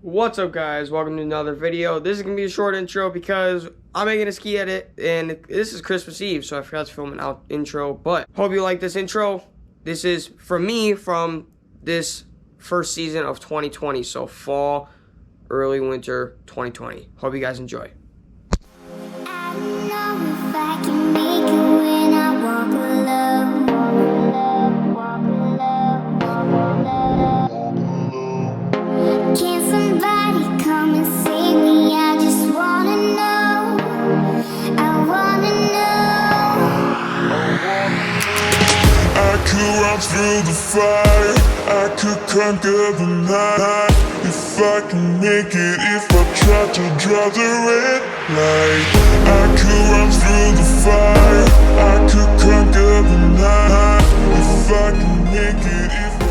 What's up, guys? Welcome to another video. This is gonna be a short intro because I'm making a ski edit and this is Christmas Eve, so I forgot to film an out intro, but hope you like this intro. This is from me from this first season of 2020, so fall, early winter 2020. Hope you guys enjoy. Through the fire, I could conquer the night. If I can make it, if I try to draw the red light. I could run through the fire, I could conquer the night. If I can make it, if I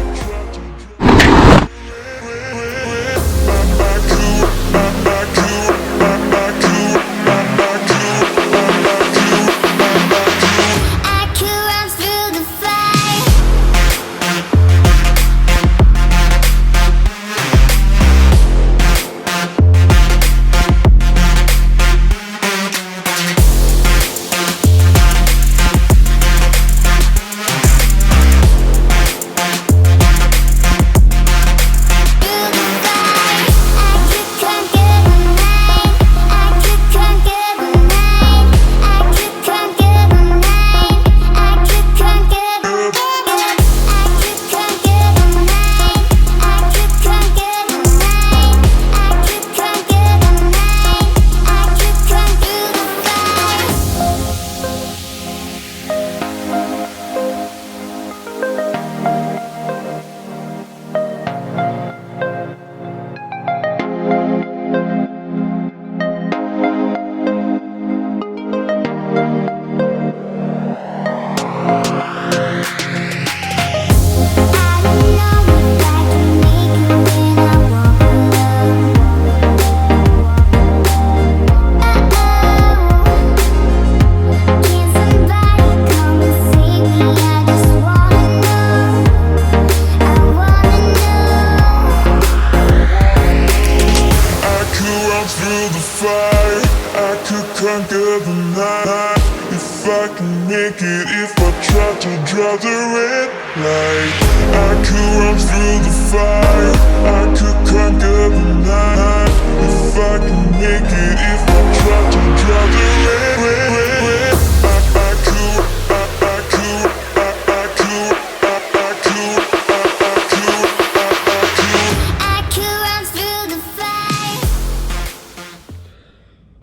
try to draw the red conquer the night. If I can make it, if I try to draw the red light. I could run through the fire, I could conquer the night. If I can make it, if I try to draw the red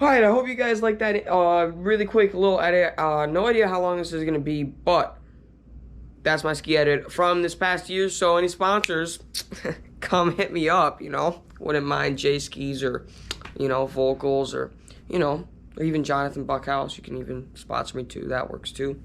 Alright, I hope you guys like that really quick little edit. No idea how long this is going to be, but that's my ski edit from this past year. So any sponsors, come hit me up, you know. Wouldn't mind J Skis or, you know, Vocals or, you know, or even Jonathan Buckhouse. You can even sponsor me too. That works too.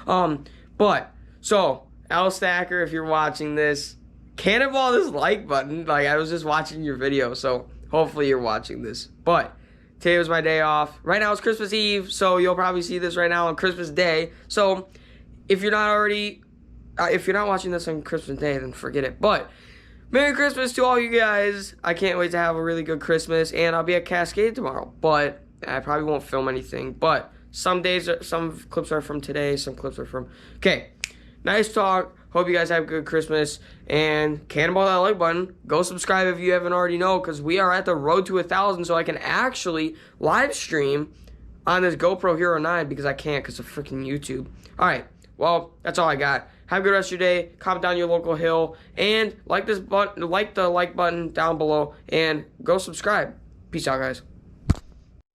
But, so, Al Stacker, if you're watching this, cannonball this like button. Like, I was just watching your video, so hopefully you're watching this. But today was my day off. Right now it's Christmas Eve, so you'll probably see this right now on Christmas Day. So if you're not watching this on Christmas Day, then forget it. But Merry Christmas to all you guys. I can't wait to have a really good Christmas, and I'll be at Cascade tomorrow. But I probably won't film anything. But some clips are from today, some clips are from... Okay, nice talk. Hope you guys have a good Christmas. And cannonball that like button. Go subscribe if you haven't already know, because we are at the road to 1,000, so I can actually live stream on this GoPro Hero 9 because I can't because of freaking YouTube. Alright, well, that's all I got. Have a good rest of your day. Comment down your local hill. And like this button, like the like button down below. And go subscribe. Peace out, guys.